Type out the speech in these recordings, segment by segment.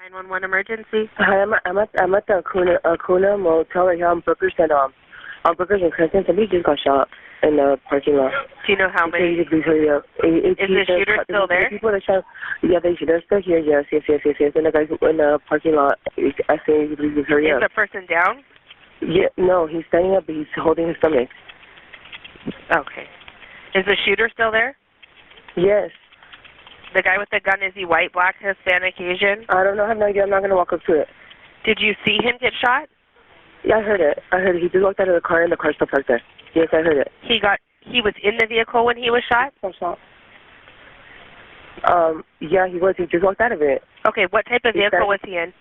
911 emergency. Hi, I'm at the Kona Motel right here on Brookhurst and Brookhurst and Crescent. Somebody just got shot in the parking lot. Do you know how many? Please hurry up. Is the shooter still there? The people that shot, yeah, they're still here. Yes. And the guy in the parking lot is asking you to please hurry up. Is the person down? Yeah, no, he's standing up, but he's holding his stomach. Okay. Is the shooter still there? Yes. The guy with the gun, is he white, black, Hispanic, Asian? I don't know. I have no idea. I'm not going to walk up to it. Did you see him get shot? Yeah, I heard it. He just walked out of the car and the car still parked there. Yes, I heard it. He was in the vehicle when he was shot? Yeah, he was. He just walked out of it. Okay, what type of vehicle was he in?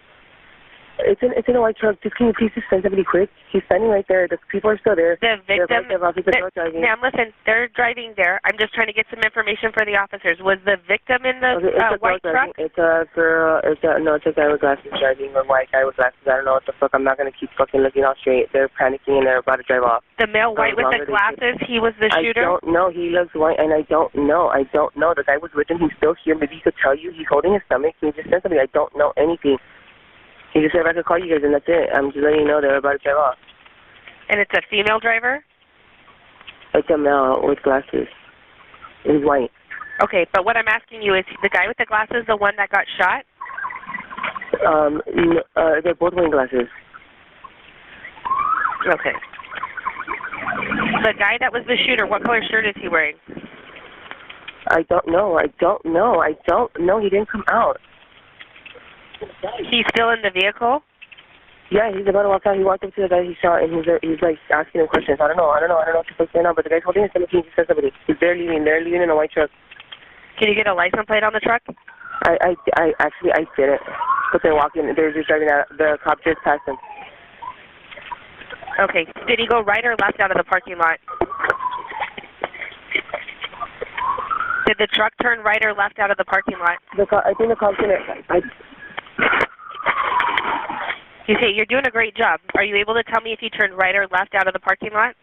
It's in a white truck. Just can you please just send somebody quick? He's standing right there. The people are still there. The victim. Ma'am, listen. They're driving there. I'm just trying to get some information for the officers. Was the victim in the white truck? It's a girl. It's a guy with glasses driving. A white guy with glasses. I don't know what the fuck. I'm not gonna keep fucking looking all straight. They're panicking and they're about to drive off. The male white with the glasses. He was the shooter. I don't know. He looks white, and I don't know. The guy was with him. He's still here. Maybe he could tell you. He's holding his stomach. Can you just send something? I don't know anything. He just said if I could call you guys, and that's it. I'm just letting you know they're about to drive off. And it's a female driver? It's a male with glasses. He's white. Okay, but what I'm asking you is, the guy with the glasses the one that got shot? They're both wearing glasses. Okay. The guy that was the shooter, what color shirt is he wearing? I don't know. He didn't come out. He's still in the vehicle? Yeah, he's about to walk out. He walked up to the guy he shot, and he's like asking him questions. I don't know what the fuck's going on, but the guy's holding his stomach. He just said somebody. They're leaving in a white truck. Can you get a license plate on the truck? I didn't. But they're walking. They're just driving out. The cop just passed them. Okay. Did he go right or left out of the parking lot? Did the truck turn right or left out of the parking lot? I think the cop's gonna. You say you're doing a great job. Are you able to tell me if he turned right or left out of the parking lot?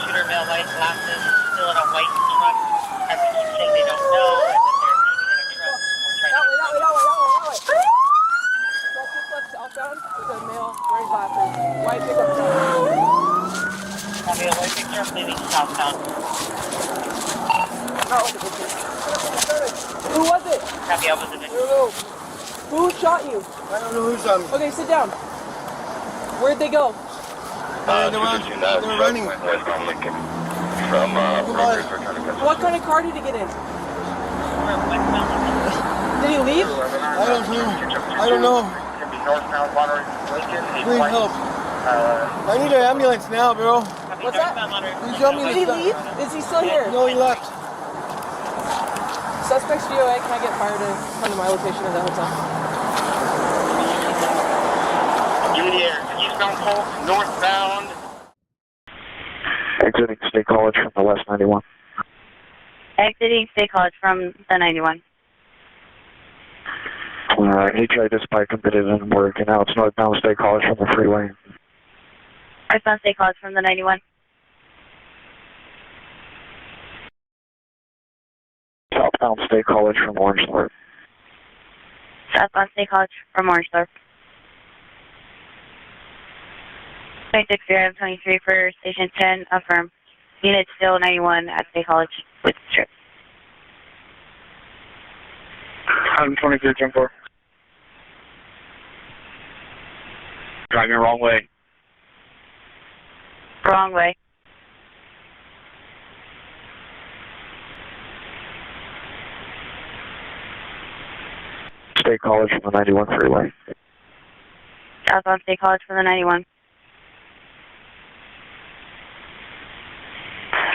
Shooter, male, white glasses, still in a white truck. Has a keep saying they don't know, and that they're leaving in a truck. That way. Southbound with a male wearing glasses. White pickup truck. Copy, a white picture, leaving southbound. Who was it? Copy, I was a victim. Who shot you? I don't know who's on me. Okay, sit down. Where'd they go? They're running. What kind of car did he get in? Did he leave? I don't know. Please help. I need an ambulance now, bro. What's that? Did he leave? Is he still here? No, he left. Suspect's GOA, can I get fire to come to my location at the hotel? Unity Air, eastbound Polk, northbound. Exiting State College from the West 91. Exiting State College from the 91. He tried to spike him, but it didn't work, and now it's northbound State College from the freeway. Northbound State College from the 91. Southbound State College from Orangethorpe. Southbound State College from Orangethorpe. 26-23 for Station 10, affirm. Unit still 91 at State College with strip. I'm 23-4. Driving wrong way. Wrong way. State College from the 91 freeway. Southbound State College from the 91.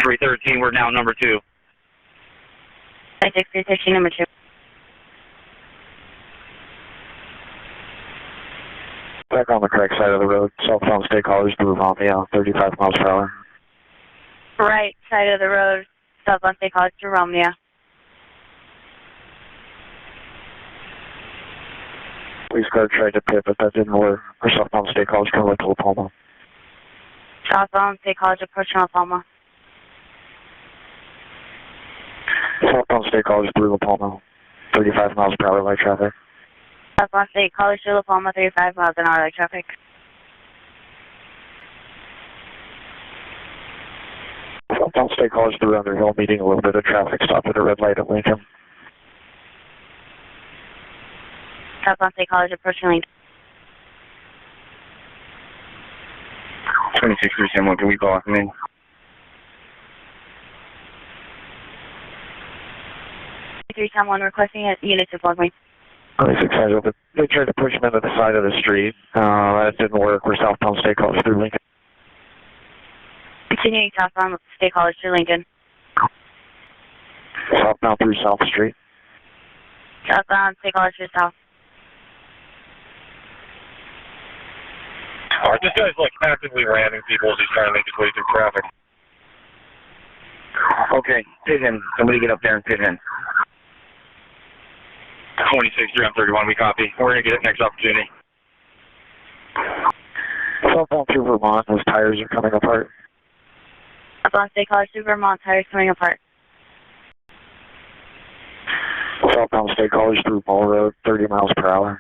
313, we're now number 2. 26-313, number 2. Back on the correct side of the road, southbound State College to Romeo, 35 miles per hour. Right side of the road, southbound State College to Romeo. Police car tried to pit, but that didn't work. We're southbound State College, coming to La Palma. Southbound State College approaching La Palma. Southbound State College through La Palma. 35 miles per hour light traffic. Southbound State College to La Palma, 35 miles an hour light traffic. Southbound State College through Underhill, meeting a little bit of traffic stop at a red light at Lincoln. Southbound State College approaching Lincoln. 2631, can we call him in? Someone requesting a unit to plug me. 26 but they tried to push him into the side of the street. That didn't work. We're southbound State College through Lincoln. Continuing southbound State College to Lincoln. Southbound through South Street. Southbound State College to South. Alright, this guy's like actively ramming people as he's trying to make his way through traffic. Okay, pit him. Somebody get up there and pit him. 26-3-31, we copy. We're going to get it next opportunity. Southbound through Vermont, those tires are coming apart. Southbound State College to Vermont, tires coming apart. Southbound State College through Mall Road, 30 miles per hour.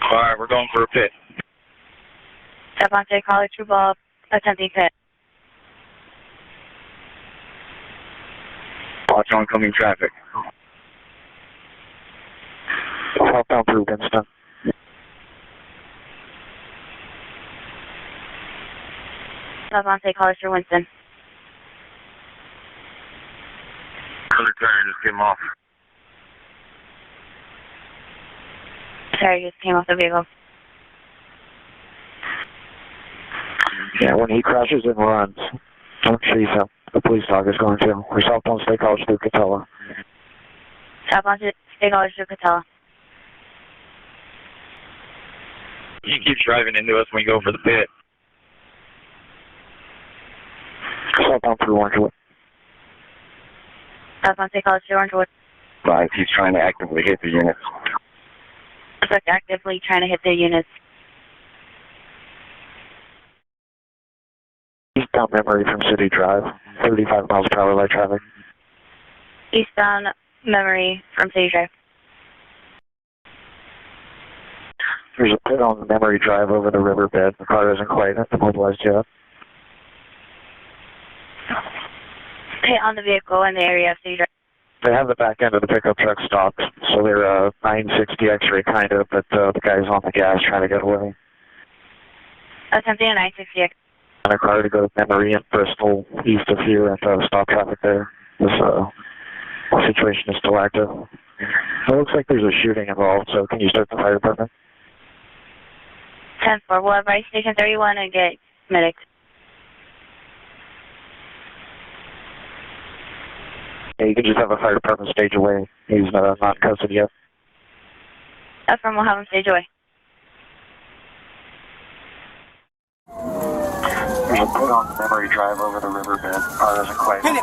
Alright, we're going for a pit. Southbound State College to Bob, attempting pit. Watch oncoming traffic. Southbound through Winston. Southbound State College to Winston. Other tire just came off. Tire just came off the vehicle. Yeah, when he crashes and runs, don't chase him. The police dog is going to. We're southbound State College through Catella. Southbound State College to Catella. He keeps driving into us when we go for the pit. Southbound through Orangewood. Southbound State College to Orangewood. 5, he's trying to actively hit the units. Suspect actively trying to hit the units. Eastbound Memory from City Drive, 35 miles per hour light traffic. Eastbound Memory from City Drive. There's a pit on Memory Drive over the riverbed. The car isn't quite immobilized yet. Hit on the vehicle in the area of City Drive. They have the back end of the pickup truck stopped, so they're a 960 X-ray kind of, but the guy's on the gas trying to get away. Attempting a 960X. And a car to go to Memory and Bristol east of here and stop traffic there. This situation is still active. It looks like there's a shooting involved, so can you start the fire department? 10-4, we'll have Rice Station 31 and get medics. Yeah, you can just have a fire department stage away. He's not in custody yet. That's from we'll have him stage away. There's a pit on Memory Drive over the riverbed. Car isn't quite Pin it.